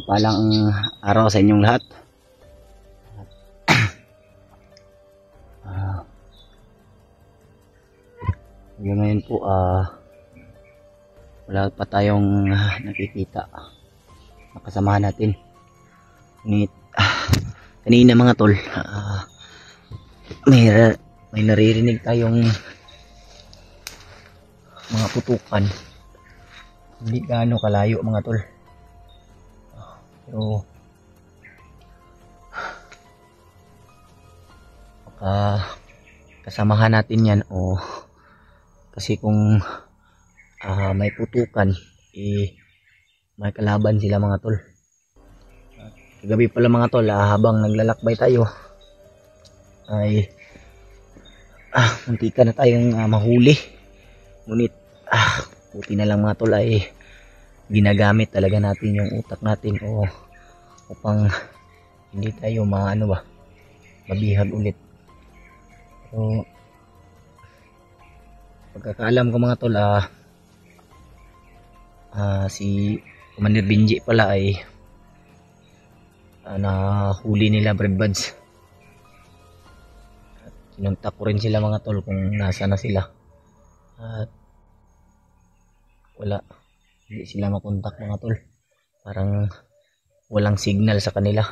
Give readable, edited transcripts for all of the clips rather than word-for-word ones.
Palang araw sa inyong lahat. Ngayon po wala pa tayong nakikita na kasamahan natin. Ngunit kanina mga tol, may naririnig tayong mga putukan. Hindi gaano kalayo mga tol. Pero kasamahan natin yan kasi kung may putukan may kalaban sila mga tol. Kagabi pala mga tol, habang naglalakbay tayo ay muntika na tayong mahuli. Ngunit buti na lang mga tol ay ginagamit talaga natin yung utak natin upang hindi tayo mabihag ulit. So pagkakaalam ko mga tol, si Commander Benji pala ay nahuli nila Brave Buds. Kinontak ko rin sila mga tol kung nasa na sila, at wala, hindi sila makontak mga tol. Parang walang signal sa kanila.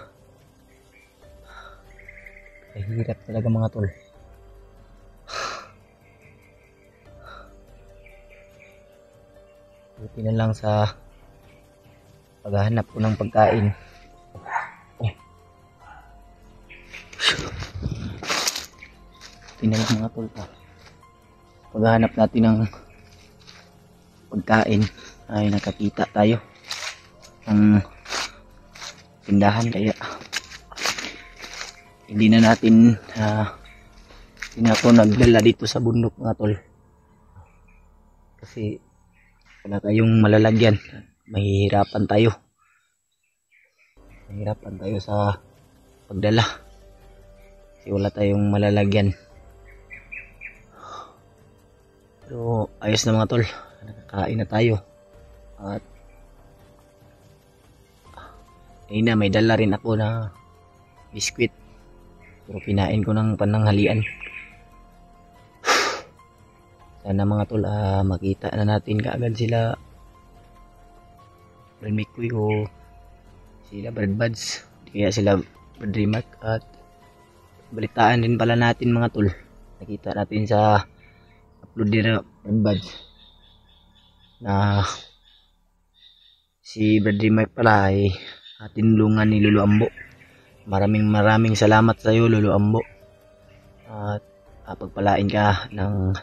Hirap talaga mga tol. Buti na lang sa paghahanap ko ng pagkain. Buti na lang mga tol, paghahanap natin ng pagkain ay nakakita tayo ng tindahan, kaya hindi na natin hindi ako nagdala dito sa bundok mga tol, kasi wala tayong malalagyan. Mahihirapan tayo sa pagdala kasi wala tayong malalagyan. Pero ayos na mga tol, nakakain na tayo. At ayun na, may dala rin ako na biskwit, pero kinain ko ng pananghalian. Sana mga tol, makita na natin kaagad sila Brad McCoy o sila Brad Buds, kaya sila Brad Rimac. At balitaan din pala natin mga tol, nakita natin sa upload nila Brad Buds na si Brad Rimac pala ay tinulungan ni Lolo Ambo. Maraming salamat sa iyo Lolo Ambo, at pagpalain ka ng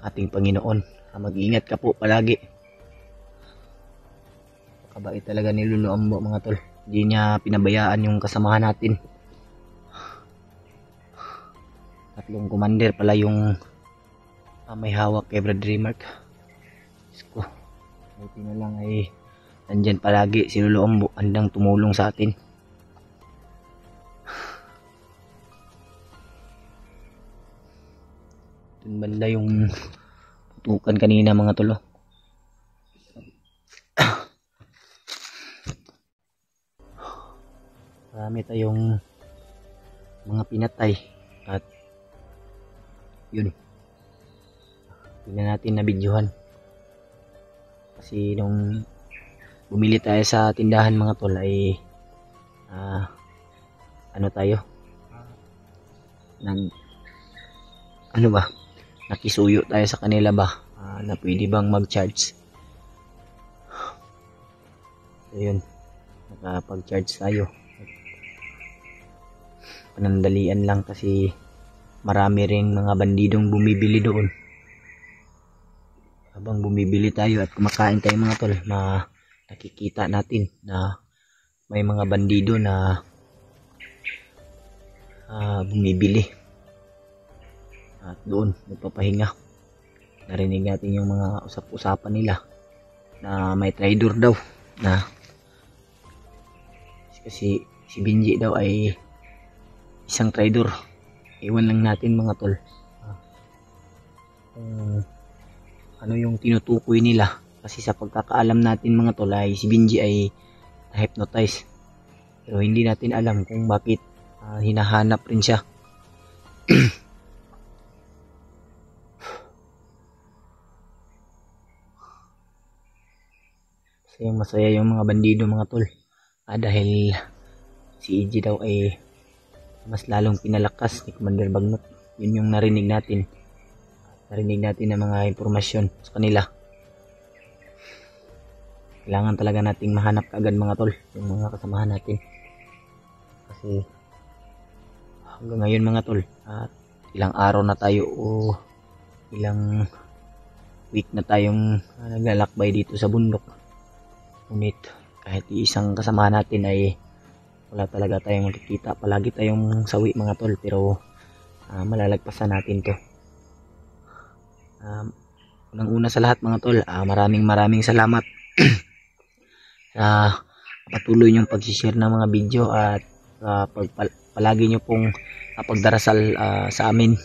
ating Panginoon. Mag-ingat ka po palagi. Kabait talaga ni Lolo Ambo mga tol, hindi niya pinabayaan yung kasamahan natin. 3 commander pala yung may hawak kay Brad Rimac. Buti na lang ay nandyan palagi si Lolo Ambo, handang tumulong sa atin. Dun banda yung putukan kanina mga tol. Marami tayong mga pinatay, at yun, hindi na natin nabidyohan kasi nung bumili tayo sa tindahan mga tol ay nakisuyo tayo sa kanila ba na pwede bang mag-charge. So yun, nakapag-charge tayo. Panandalian lang kasi marami ring mga bandidong bumibili doon. Habang bumibili tayo at kumakain tayo mga tol, nakikita natin na may mga bandido na bumibili. At doon nagpapahinga. Narinig natin yung mga usap-usapan nila na may traitor daw, na kasi si Benji daw ay isang traitor. Iwan lang natin mga tol ano yung tinutukoy nila, Kasi sa pagkakaalam natin mga tol ay si Benji ay hypnotize. Pero hindi natin alam kung bakit hinahanap rin siya. Masaya yung mga bandido mga tol. Dahil si EJ daw ay mas lalong pinalakas ni Commander Bagnot. Yun yung narinig natin. Narinig natin ng mga impormasyon sa kanila. Kailangan talaga nating mahanap kaagad mga tol yung mga kasamahan natin. Kasi hanggang ngayon mga tol, ilang araw na tayo o ilang week na tayong naglalakbay dito sa bundok. Ngunit kahit isang kasamahan natin ay wala talaga tayong makikita. Palagi tayong sawi mga tol, pero malalagpasan natin to. Unang-una sa lahat mga tol, maraming salamat sa patuloy niyong pag-share ng mga video at palagi niyo pong pagdarasal sa amin.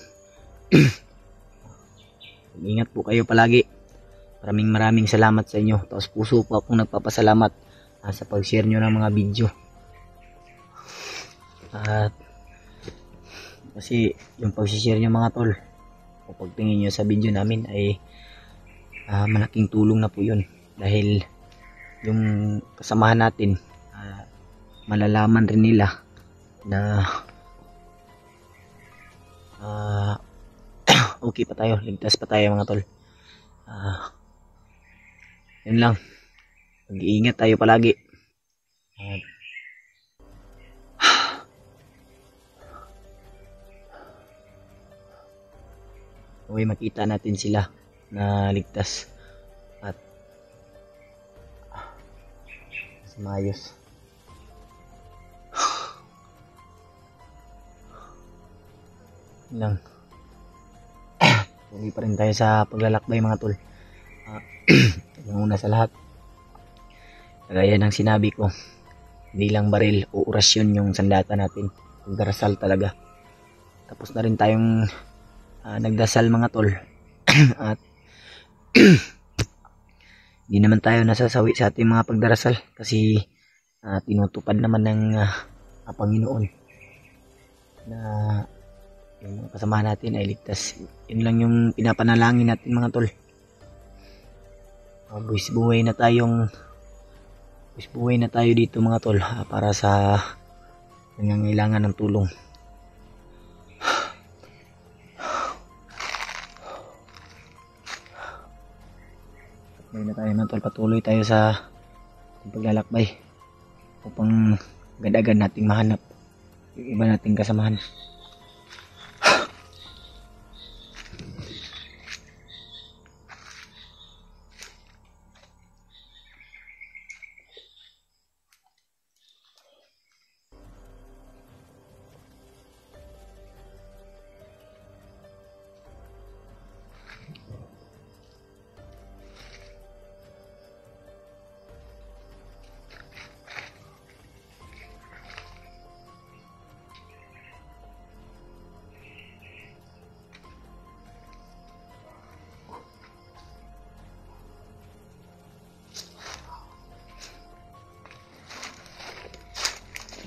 Ingat po kayo palagi. Maraming salamat sa inyo. Taos puso po akong nagpapasalamat sa pag-share niyo ng mga video. At kasi yung pag-share niyo mga tol o pagtingin niyo sa video namin ay malaking tulong na po yun. Dahil yung kasamahan natin malalaman rin nila na okay pa tayo, ligtas pa tayo mga tol. Yun lang, mag-iingat tayo palagi. Okay, makita natin sila na ligtas at maayos. Lang. Tuloy pa rin tayo sa paglalakbay mga tol. Yung una sa lahat, kagaya ng sinabi ko, hindi lang baril o orasyon yung sandata natin. Pagdarasal talaga. Tapos na rin tayong nagdasal mga tol. At hindi naman tayo nasasawi sa ating mga pagdarasal kasi tinutupad naman ng Panginoon na yung mga kasama natin ay ligtas. Yun lang yung pinapanalangin natin mga tol. Buhay na tayo dito mga tol para sa nangangailangan ng tulong. Buhay na tayo mga tol, patuloy tayo sa paglalakbay upang agad-agad nating mahanap yung iba nating kasamahan.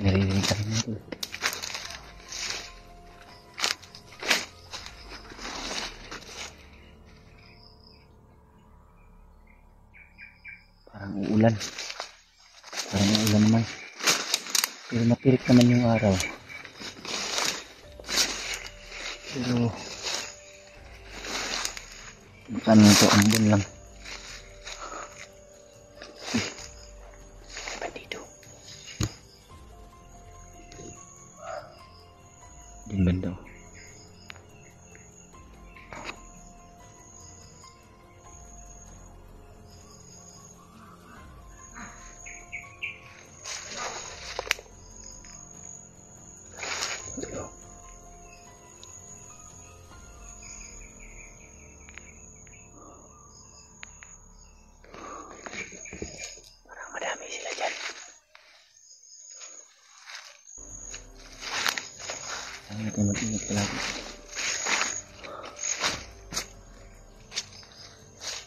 Naririnig ka rin natin. Parang uulan naman, pero matirik naman yung araw. Pero baka nito ambon lang. Din banda. Parang madami sila dyan. Ang natin mag-ingat palagi.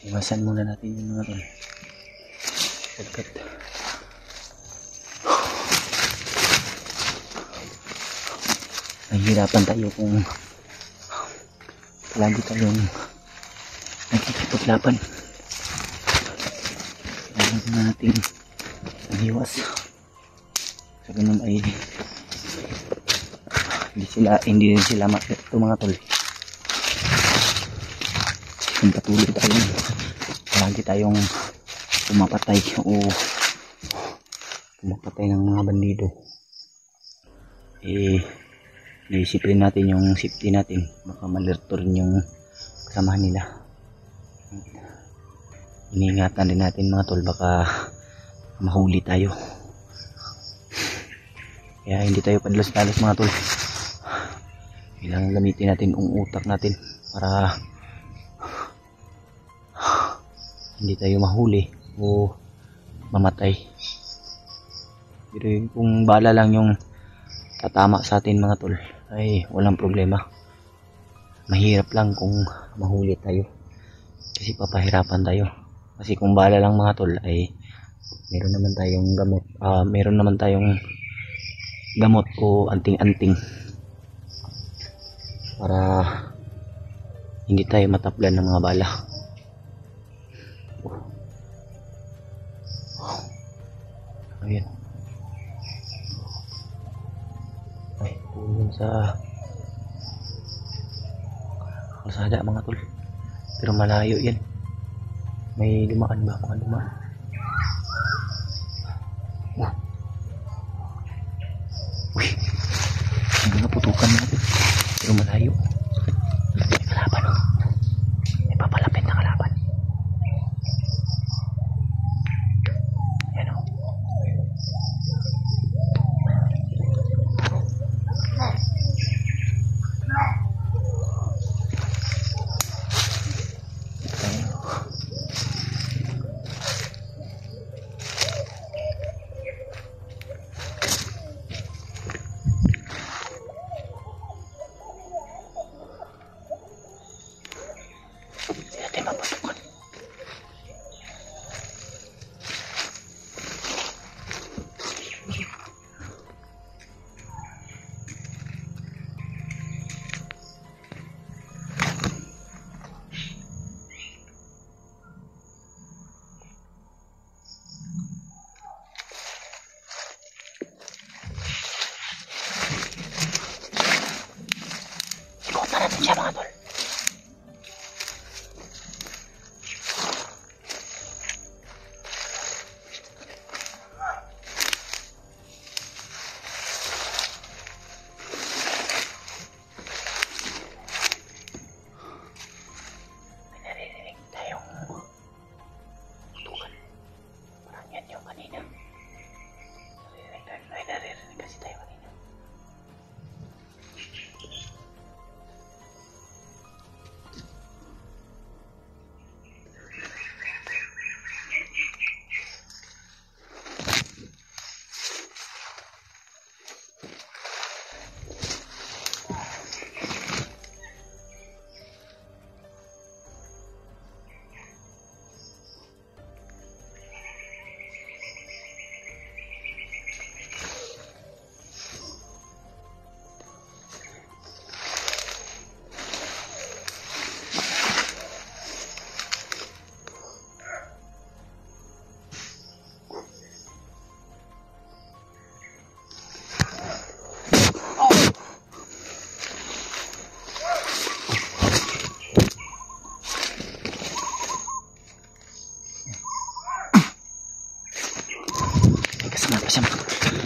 Iwasan muna natin yung mga tol. Pagkat nahihirapan tayo kung lagi tayong nagkikipaglaban. Kailangan natin iwas. Sa ganun ay hindi rin sila ito mga tol. Kung patuloy tayong lagi tayong pumapatay o pumapatay ng mga bandido, iisipin natin yung safety natin. Baka malirto rin yung kasamahan nila. Iniingatan din natin mga tol, baka mahuli tayo. Kaya hindi tayo padalos-dalos mga tol. Kailangan gamitin natin ang utak natin para hindi tayo mahuli o mamatay. Pero kung bala lang yung tatama sa atin mga tol, ay walang problema. Mahirap lang kung mahuli tayo, kasi papahirapan tayo. Kasi kung bala lang mga tol, ay meron naman tayong gamot o anting-anting para hindi tayo mataplan ng mga bala. Ayan. Ay, tulong sa kalsada mga tol. Pero malayo yan. May dumaan ba? Mga dumaan. Uy, may mga putukan natin. Pero malayo. May kalaban. May papalapit na kalaban. Ayan o. Ikutan natin siya mga tol. Kasama pa siya mga tol.